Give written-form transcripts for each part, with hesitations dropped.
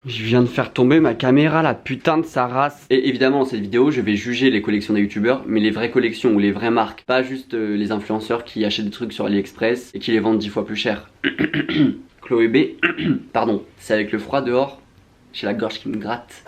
Je viens de faire tomber ma caméra, la putain de sa race. Et évidemment, dans cette vidéo, je vais juger les collections des youtubeurs, mais les vraies collections ou les vraies marques. Pas juste les influenceurs qui achètent des trucs sur AliExpress et qui les vendent 10 fois plus cher. Chloé B, pardon, c'est avec le froid dehors, j'ai la gorge qui me gratte.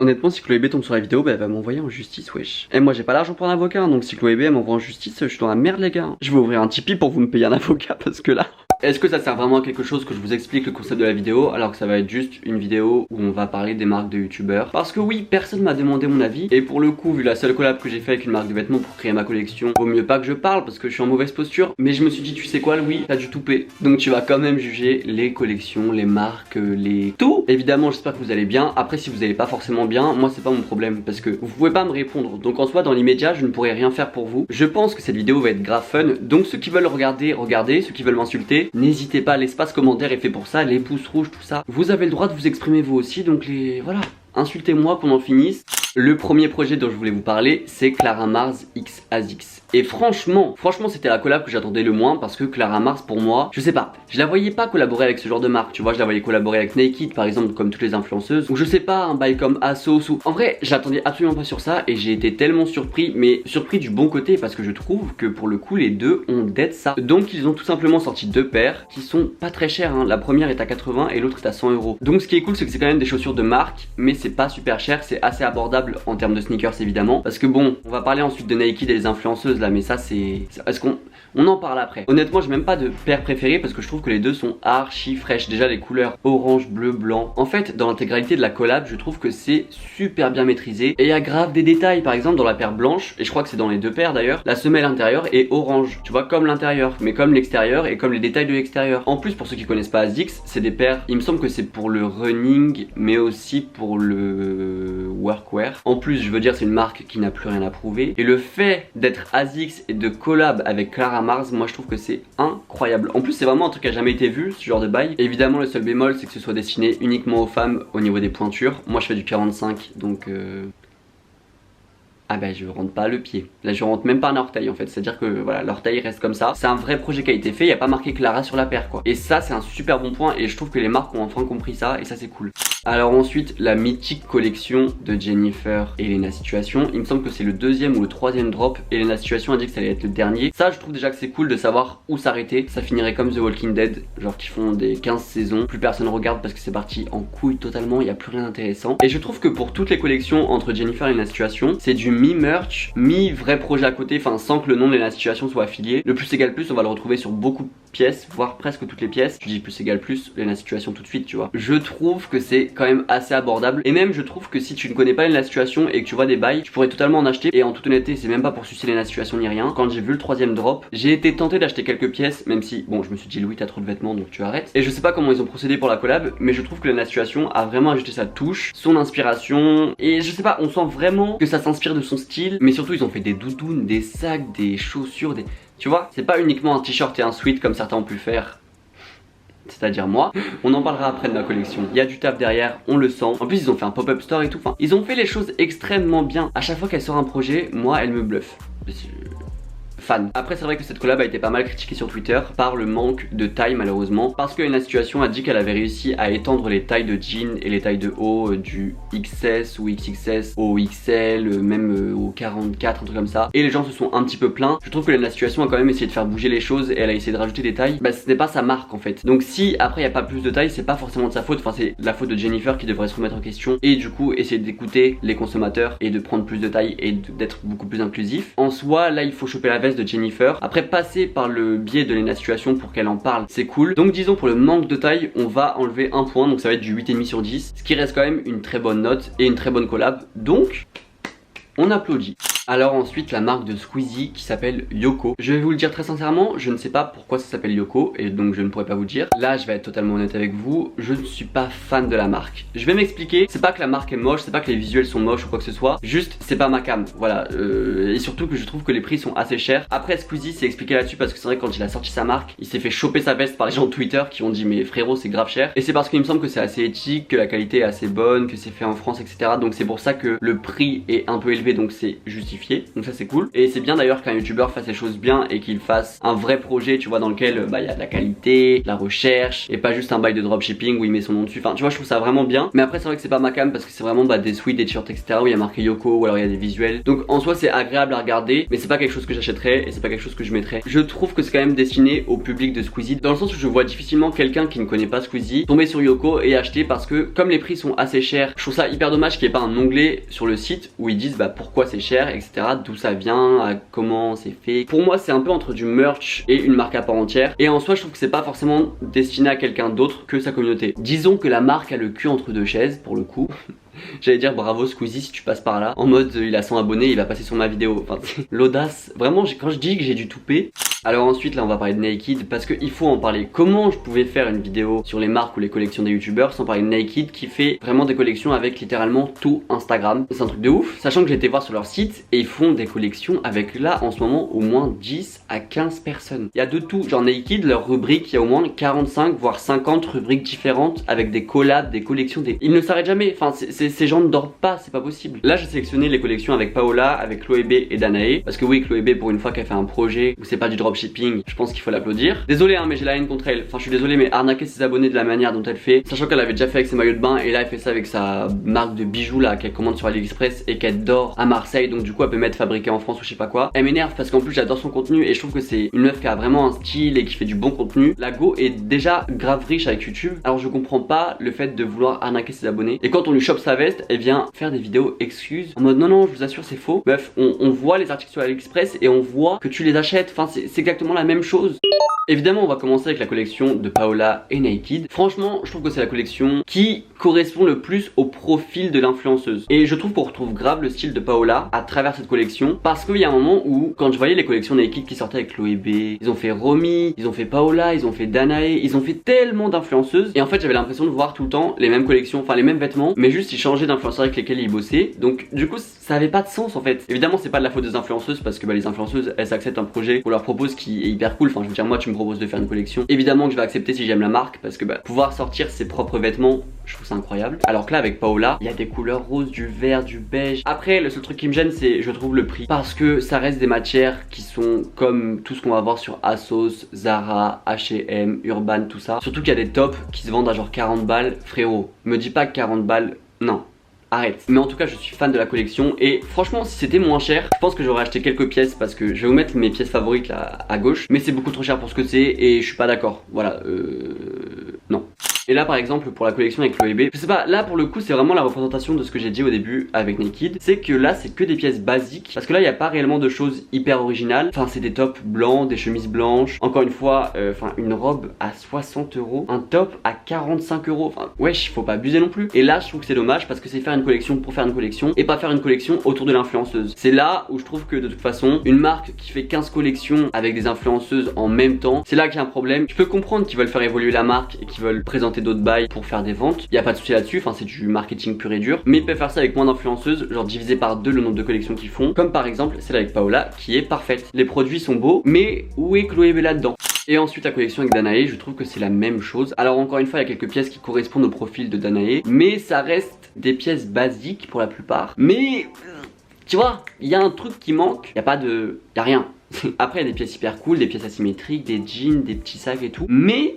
Honnêtement, si Chloé B tombe sur la vidéo, bah, elle va m'envoyer en justice, wesh. Et moi, j'ai pas l'argent pour un avocat, hein, donc si Chloé B elle m'envoie en justice, je suis dans la merde, les gars. Je vais ouvrir un Tipeee pour vous me payer un avocat, parce que là... Est-ce que ça sert vraiment à quelque chose que je vous explique le concept de la vidéo, alors que ça va être juste une vidéo où on va parler des marques de youtubeurs? Parce que oui, personne m'a demandé mon avis, et pour le coup, vu la seule collab que j'ai fait avec une marque de vêtements pour créer ma collection, vaut mieux pas que je parle parce que je suis en mauvaise posture. Mais je me suis dit, tu sais quoi, Louis, t'as du toupet, donc tu vas quand même juger les collections, les marques, les tout. Évidemment, j'espère que vous allez bien. Après, si vous allez pas forcément bien, moi c'est pas mon problème, parce que vous pouvez pas me répondre. Donc en soi, dans l'immédiat, je ne pourrai rien faire pour vous. Je pense que cette vidéo va être grave fun, donc ceux qui veulent regarder, regardez. Ceux qui veulent m'insulter, n'hésitez pas. L'espace commentaire est fait pour ça, les pouces rouges, tout ça. Vous avez le droit de vous exprimer vous aussi, donc voilà, insultez-moi qu'on en finisse. Le premier projet dont je voulais vous parler, c'est Clara Mars X ASICS. Et franchement c'était la collab que j'attendais le moins, parce que Clara Mars, pour moi, je sais pas, je la voyais pas collaborer avec ce genre de marque, tu vois, je la voyais collaborer avec Naked par exemple, comme toutes les influenceuses, ou je sais pas, un bail comme Asos, ou... En vrai, j'attendais absolument pas sur ça, et j'ai été tellement surpris, mais surpris du bon côté, parce que je trouve que pour le coup, les deux ont d'être ça. Donc ils ont tout simplement sorti deux paires, qui sont pas très chères, hein. La première est à 80 et l'autre est à 100 €. Donc ce qui est cool, c'est que c'est quand même des chaussures de marque, mais c'est pas super cher, c'est assez abordable en termes de sneakers évidemment, parce que bon, on va parler ensuite de Naked et les influenceuses là, mais ça c'est... Est-ce qu'on en parle après? Honnêtement, j'ai même pas de paire préférée parce que je trouve que les deux sont archi fraîches. Déjà les couleurs orange, bleu, blanc. En fait, dans l'intégralité de la collab, je trouve que c'est super bien maîtrisé. Et il y a grave des détails. Par exemple, dans la paire blanche, et je crois que c'est dans les deux paires d'ailleurs, la semelle intérieure est orange. Tu vois, comme l'intérieur, mais comme l'extérieur et comme les détails de l'extérieur. En plus, pour ceux qui connaissent pas ASICS, c'est des paires, il me semble que c'est pour le running, mais aussi pour le workwear. En plus, je veux dire, c'est une marque qui n'a plus rien à prouver. Et le fait d'être ASICS et de collab avec Clara Mars, moi je trouve que c'est incroyable. En plus c'est vraiment un truc qui a jamais été vu, ce genre de bail. Et évidemment le seul bémol c'est que ce soit destiné uniquement aux femmes au niveau des pointures. Moi je fais du 45 donc ah bah je rentre pas le pied. Là je rentre même pas un orteil en fait. C'est à dire que voilà, l'orteil reste comme ça. C'est un vrai projet qui a été fait, il n'y a pas marqué Clara sur la paire quoi. Et ça c'est un super bon point, et je trouve que les marques ont enfin compris ça, et ça c'est cool. Alors ensuite, la mythique collection de Jennifer et Elena Situation. Il me semble que c'est le deuxième ou le troisième drop. Elena Situation a dit que ça allait être le dernier. Ça je trouve déjà que c'est cool de savoir où s'arrêter. Ça finirait comme The Walking Dead, genre qui font des 15 saisons. Plus personne regarde parce que c'est parti en couille totalement, il n'y a plus rien d'intéressant. Et je trouve que pour toutes les collections entre Jennifer et Elena Situation, c'est du mi-merch, mi-vrai projet à côté, enfin sans que le nom de Elena Situation soit affilié. Le plus égale plus, on va le retrouver sur beaucoup de pièces, voire presque toutes les pièces. Tu dis plus égale plus, Elena Situation tout de suite, tu vois. Je trouve que c'est quand même assez abordable, et même je trouve que si tu ne connais pas la situation et que tu vois des bails, tu pourrais totalement en acheter. Et en toute honnêteté, c'est même pas pour sucer la situation ni rien. Quand j'ai vu le troisième drop, j'ai été tenté d'acheter quelques pièces, même si bon, je me suis dit Louis t'as trop de vêtements donc tu arrêtes. Et je sais pas comment ils ont procédé pour la collab, mais je trouve que la situation a vraiment ajouté sa touche, son inspiration, et je sais pas, on sent vraiment que ça s'inspire de son style. Mais surtout ils ont fait des doudounes, des sacs, des chaussures, des... Tu vois, c'est pas uniquement un t-shirt et un sweat comme certains ont pu faire, c'est-à-dire moi. On en parlera après de ma collection. Il y a du taf derrière, on le sent. En plus ils ont fait un pop-up store et tout, enfin ils ont fait les choses extrêmement bien. À chaque fois qu'elle sort un projet, moi elle me bluffe. Fan. Après c'est vrai que cette collab a été pas mal critiquée sur Twitter par le manque de taille malheureusement, parce que la situation a dit qu'elle avait réussi à étendre les tailles de jeans et les tailles de haut du XS ou XXS au XL, même au 44, un truc comme ça, et les gens se sont un petit peu plaints. Je trouve que la situation a quand même essayé de faire bouger les choses, et elle a essayé de rajouter des tailles. Bah ce n'est pas sa marque en fait. Donc si après il n'y a pas plus de taille, c'est pas forcément de sa faute, enfin c'est la faute de Jennifer qui devrait se remettre en question, et du coup essayer d'écouter les consommateurs et de prendre plus de taille et d'être beaucoup plus inclusif. En soi là il faut choper la veste de Jennifer, après passer par le biais de Elena Situation pour qu'elle en parle, c'est cool. Donc disons pour le manque de taille, on va enlever un point, donc ça va être du 8,5 sur 10, ce qui reste quand même une très bonne note et une très bonne collab, donc on applaudit. Alors ensuite la marque de Squeezie qui s'appelle Yoko. Je vais vous le dire très sincèrement, je ne sais pas pourquoi ça s'appelle Yoko, et donc je ne pourrais pas vous dire. Là je vais être totalement honnête avec vous, je ne suis pas fan de la marque. Je vais m'expliquer, c'est pas que la marque est moche, c'est pas que les visuels sont moches ou quoi que ce soit, juste c'est pas ma cam, voilà. Et surtout que je trouve que les prix sont assez chers. Après Squeezie s'est expliqué là-dessus parce que c'est vrai que quand il a sorti sa marque, il s'est fait choper sa veste par les gens de Twitter qui ont dit mais frérot c'est grave cher. Et c'est parce qu'il me semble que c'est assez éthique, que la qualité est assez bonne, que c'est fait en France, etc. Donc c'est pour ça que le prix est un peu élevé, donc c'est justifié. justifié, donc ça c'est cool. Et c'est bien d'ailleurs qu'un youtubeur fasse les choses bien et qu'il fasse un vrai projet, tu vois, dans lequel il y a de la qualité, de la recherche et pas juste un bail de dropshipping où il met son nom dessus. Enfin tu vois, je trouve ça vraiment bien. Mais après c'est vrai que c'est pas ma cam parce que c'est vraiment des sweats, des t-shirts, etc. où il y a marqué Yoko ou alors il y a des visuels. Donc en soi c'est agréable à regarder, mais c'est pas quelque chose que j'achèterais et c'est pas quelque chose que je mettrais. Je trouve que c'est quand même destiné au public de Squeezie, dans le sens où je vois difficilement quelqu'un qui ne connaît pas Squeezie tomber sur Yoko et acheter, parce que comme les prix sont assez chers, je trouve ça hyper dommage qu'il n'y ait pas un onglet sur le site où ils disent pourquoi c'est cher, etc. D'où ça vient, comment c'est fait. Pour moi c'est un peu entre du merch et une marque à part entière, et en soi je trouve que c'est pas forcément destiné à quelqu'un d'autre que sa communauté. Disons que la marque a le cul entre deux chaises pour le coup. J'allais dire bravo Squeezie si tu passes par là, en mode il a 100 abonnés, il va passer sur ma vidéo. Enfin l'audace, vraiment quand je dis que j'ai du toupet. Alors ensuite là on va parler de Naked, parce qu'il faut en parler. Comment je pouvais faire une vidéo sur les marques ou les collections des youtubeurs sans parler de Naked, qui fait vraiment des collections avec littéralement tout Instagram. C'est un truc de ouf, sachant que j'ai été voir sur leur site et ils font des collections avec là en ce moment au moins 10 à 15 personnes. Il y a de tout, genre Naked, leur rubrique, il y a au moins 45 voire 50 rubriques différentes avec des collabs, des collections, ils ne s'arrêtent jamais. Enfin ces gens ne dorment pas, c'est pas possible. Là j'ai sélectionné les collections avec Paola, avec Chloé B et Danae, parce que oui, Chloé B pour une fois qu'elle fait un projet où c'est pas du dropshipping, je pense qu'il faut l'applaudir. Désolé hein, mais j'ai la haine contre elle. Enfin je suis désolé, mais arnaquer ses abonnés de la manière dont elle fait, sachant qu'elle avait déjà fait avec ses maillots de bain, et là elle fait ça avec sa marque de bijoux là qu'elle commande sur AliExpress et qu'elle dort à Marseille, donc du coup elle peut mettre fabriqué en France ou je sais pas quoi. Elle m'énerve parce qu'en plus j'adore son contenu et je trouve que c'est une meuf qui a vraiment un style et qui fait du bon contenu. La go est déjà grave riche avec YouTube, alors je comprends pas le fait de vouloir arnaquer ses abonnés. Et quand on lui chope sa veste, elle vient faire des vidéos excuses en mode non je vous assure c'est faux. Bref, on voit les articles sur AliExpress et on voit que tu les achètes. Enfin c'est exactement la même chose. Évidemment on va commencer avec la collection de Paola et Naked. Franchement je trouve que c'est la collection qui correspond le plus au profil de l'influenceuse, et je trouve qu'on retrouve grave le style de Paola à travers cette collection, parce qu'il y a un moment où quand je voyais les collections Naked qui sortaient avec Chloé B, ils ont fait Romy, ils ont fait Paola, ils ont fait Danae, ils ont fait tellement d'influenceuses, et en fait j'avais l'impression de voir tout le temps les mêmes collections, enfin les mêmes vêtements, mais juste ils changeaient d'influenceurs avec lesquels ils bossaient. Donc du coup ça avait pas de sens en fait. Évidemment c'est pas de la faute des influenceuses, parce que les influenceuses elles acceptent un projet qu'on leur propose qui est hyper cool. Enfin je veux dire, moi tu me proposes de faire une collection, évidemment que je vais accepter si j'aime la marque, parce que pouvoir sortir ses propres vêtements, je trouve ça incroyable. Alors que là avec Paola, il y a des couleurs roses, du vert, du beige. Après le seul truc qui me gêne c'est, je trouve, le prix, parce que ça reste des matières qui sont comme tout ce qu'on va voir sur ASOS, Zara, H&M, Urban, tout ça. Surtout qu'il y a des tops qui se vendent à genre 40 balles. Frérot, me dis pas que 40 balles, non, arrête. Mais en tout cas je suis fan de la collection, et franchement si c'était moins cher, je pense que j'aurais acheté quelques pièces, parce que je vais vous mettre mes pièces favorites là à gauche, mais c'est beaucoup trop cher pour ce que c'est et je suis pas d'accord. Voilà, non. Et là par exemple pour la collection avec Chloé B, je sais pas, là pour le coup c'est vraiment la représentation de ce que j'ai dit au début avec Naked. C'est que là c'est que des pièces basiques, parce que là il n'y a pas réellement de choses hyper originales. Enfin c'est des tops blancs, des chemises blanches. Encore une fois, une robe à 60 euros, un top à 45 euros. Enfin wesh, faut pas abuser non plus. Et là je trouve que c'est dommage, parce que c'est faire une collection pour faire une collection et pas faire une collection autour de l'influenceuse. C'est là où je trouve que de toute façon une marque qui fait 15 collections avec des influenceuses en même temps, c'est là qu'il y a un problème. Je peux comprendre qu'ils veulent faire évoluer la marque et qu'ils veulent présenter d'autres bails pour faire des ventes, il y a pas de souci là-dessus, enfin c'est du marketing pur et dur, mais ils peuvent faire ça avec moins d'influenceuses, genre diviser par 2 le nombre de collections qu'ils font, comme par exemple celle avec Paola qui est parfaite. Les produits sont beaux, mais où est Chloé B là-dedans? Et ensuite la collection avec Danae, je trouve que c'est la même chose. Alors encore une fois il y a quelques pièces qui correspondent au profil de Danae, mais ça reste des pièces basiques pour la plupart. Mais tu vois, il y a un truc qui manque, il y a rien. Après il y a des pièces hyper cool, des pièces asymétriques, des jeans, des petits sacs et tout, mais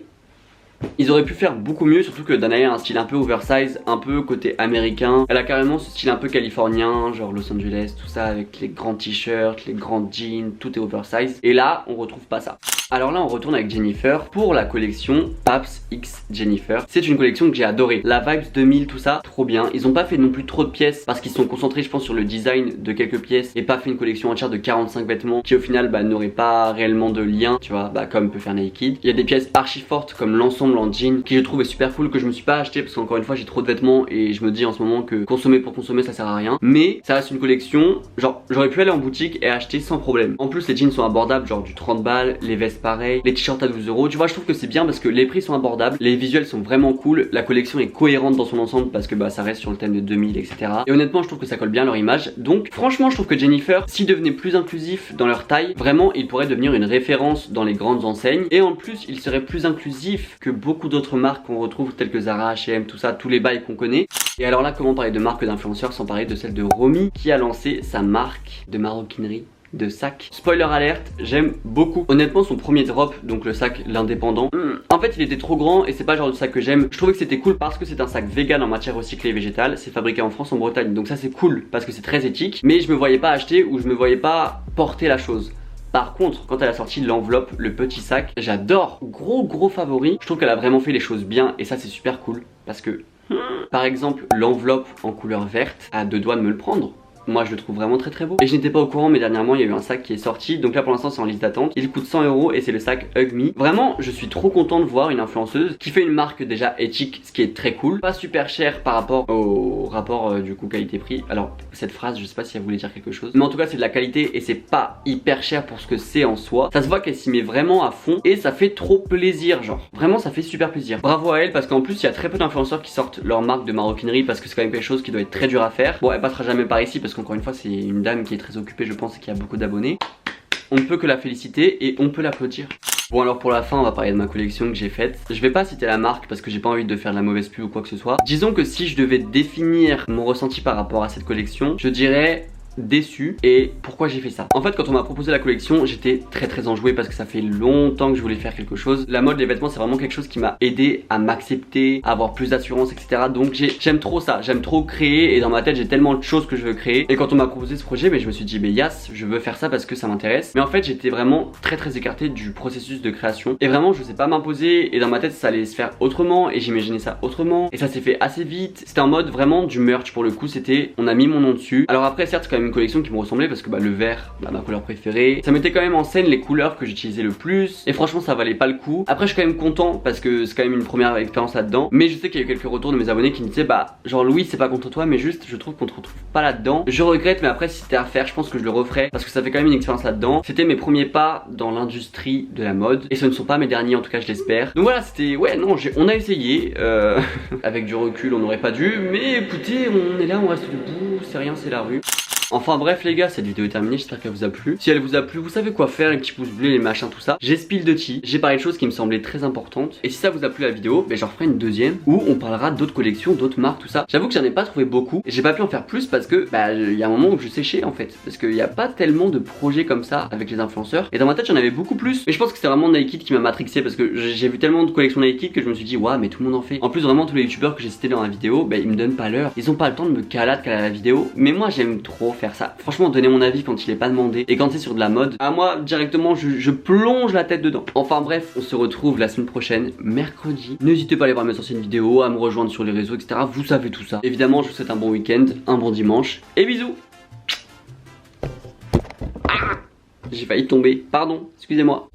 ils auraient pu faire beaucoup mieux, surtout que Danae a un style un peu oversize, un peu côté américain. Elle a carrément ce style un peu californien, genre Los Angeles, tout ça, avec les grands t-shirts, les grands jeans, tout est oversize. Et là, on retrouve pas ça. Alors là on retourne avec Jennifer pour la collection Paps X Jennifer. C'est une collection que j'ai adorée. La vibes 2000, tout ça, trop bien. Ils ont pas fait non plus trop de pièces, parce qu'ils sont concentrés je pense sur le design de quelques pièces, et pas fait une collection entière de 45 vêtements qui au final n'auraient pas réellement de lien, tu vois, comme peut faire Naked. Il y a des pièces archi fortes comme l'ensemble en jean qui je trouve est super cool, que je me suis pas acheté parce qu'encore une fois j'ai trop de vêtements et je me dis en ce moment que consommer pour consommer ça sert à rien. Mais ça reste une collection, genre j'aurais pu aller en boutique et acheter sans problème. En plus les jeans sont abordables, genre du 30 balles, les vestes pareil, les t-shirts à 12 euros. Tu vois, je trouve que c'est bien parce que les prix sont abordables, les visuels sont vraiment cool, la collection est cohérente dans son ensemble parce que ça reste sur le thème de 2000, etc. Et honnêtement je trouve que ça colle bien à leur image. Donc franchement je trouve que Jennifer, s'ils devenaient plus inclusifs dans leur taille, vraiment ils pourraient devenir une référence dans les grandes enseignes. Et en plus ils seraient plus inclusifs que beaucoup d'autres marques qu'on retrouve telles que Zara, H&M, tout ça, tous les bails qu'on connaît. Et alors là, comment parler de marque d'influenceurs sans parler de celle de Romy qui a lancé sa marque de maroquinerie de sac. Spoiler alerte, j'aime beaucoup. Honnêtement, son premier drop, donc le sac l'indépendant, en fait il était trop grand et c'est pas le genre de sac que j'aime. Je trouvais que c'était cool parce que c'est un sac vegan en matière recyclée et végétale. C'est fabriqué en France, en Bretagne, donc ça c'est cool parce que c'est très éthique. Mais je me voyais pas acheter ou je me voyais pas porter la chose. Par contre, quand elle a sorti l'enveloppe, le petit sac, j'adore. Gros favori. Je trouve qu'elle a vraiment fait les choses bien et ça c'est super cool parce que par exemple l'enveloppe en couleur verte a deux doigts de me le prendre. Moi je le trouve vraiment très beau. Et je n'étais pas au courant mais dernièrement il y a eu un sac qui est sorti. Donc là pour l'instant c'est en liste d'attente. Il coûte 100 € et c'est le sac Hug Me. Vraiment je suis trop content de voir une influenceuse qui fait une marque déjà éthique, ce qui est très cool. Pas super cher par rapport au rapport du coup qualité-prix. Alors cette phrase je sais pas si elle voulait dire quelque chose, mais en tout cas c'est de la qualité et c'est pas hyper cher pour ce que c'est en soi. Ça se voit qu'elle s'y met vraiment à fond et ça fait trop plaisir, genre vraiment ça fait super plaisir. Bravo à elle parce qu'en plus il y a très peu d'influenceurs qui sortent leur marque de maroquinerie parce que c'est quand même quelque chose qui doit être très dur à faire. Bon elle passera jamais par ici parce qu'encore une fois c'est une dame qui est très occupée je pense et qui a beaucoup d'abonnés. On ne peut que la féliciter et on peut l'applaudir. Bon alors pour la fin on va parler de ma collection que j'ai faite. Je vais pas citer la marque parce que j'ai pas envie de faire de la mauvaise pub ou quoi que ce soit. Disons que si je devais définir mon ressenti par rapport à cette collection, je dirais déçu. Et pourquoi j'ai fait ça? En fait quand on m'a proposé la collection j'étais très enjoué parce que ça fait longtemps que je voulais faire quelque chose. La mode, les vêtements c'est vraiment quelque chose qui m'a aidé à m'accepter, à avoir plus d'assurance etc. Donc j'aime trop ça, j'aime trop créer et dans ma tête j'ai tellement de choses que je veux créer. Et quand on m'a proposé ce projet je me suis dit yes je veux faire ça parce que ça m'intéresse. Mais en fait j'étais vraiment très écarté du processus de création et vraiment je sais pas m'imposer et dans ma tête ça allait se faire autrement et j'imaginais ça autrement et ça s'est fait assez vite. C'était en mode vraiment du merch pour le coup, c'était on a mis mon nom dessus. Alors après certes c'est quand même une collection qui me ressemblait parce que le vert, ma couleur préférée. Ça mettait quand même en scène les couleurs que j'utilisais le plus et franchement ça valait pas le coup. Après je suis quand même content parce que c'est quand même une première expérience là-dedans. Mais je sais qu'il y a eu quelques retours de mes abonnés qui me disaient genre Louis c'est pas contre toi mais juste je trouve qu'on te retrouve pas là-dedans. Je regrette mais après si c'était à faire je pense que je le referais parce que ça fait quand même une expérience là-dedans. C'était mes premiers pas dans l'industrie de la mode et ce ne sont pas mes derniers en tout cas je l'espère. Donc voilà c'était on a essayé avec du recul on n'aurait pas dû mais écoutez on est là, on reste debout, c'est rien, c'est la rue. Enfin bref les gars, cette vidéo est terminée, j'espère qu'elle vous a plu. Si elle vous a plu, vous savez quoi faire, les petits pouces bleus, les machins, tout ça. J'ai spill de tea, j'ai parlé de choses qui me semblaient très importantes. Et si ça vous a plu la vidéo, j'en referai une deuxième où on parlera d'autres collections, d'autres marques, tout ça. J'avoue que j'en ai pas trouvé beaucoup et j'ai pas pu en faire plus parce que il y a un moment où je séchais en fait. Parce qu'il n'y a pas tellement de projets comme ça avec les influenceurs. Et dans ma tête j'en avais beaucoup plus. Mais je pense que c'était vraiment Nike qui m'a matrixé parce que j'ai vu tellement de collections Nike que je me suis dit waouh mais tout le monde en fait. En plus vraiment tous les youtubeurs que j'ai cités dans la vidéo, ils me donnent pas l'heure. Ils ont pas le temps de me caler la vidéo. Mais moi j'aime trop faire ça. Franchement donner mon avis quand il est pas demandé et quand c'est sur de la mode, à moi directement je plonge la tête dedans. Enfin bref, on se retrouve la semaine prochaine, mercredi. N'hésitez pas à aller voir mes anciennes vidéos, à me rejoindre sur les réseaux etc. Vous savez tout ça. Évidemment je vous souhaite un bon week-end, un bon dimanche et bisous. J'ai failli tomber, pardon, excusez-moi.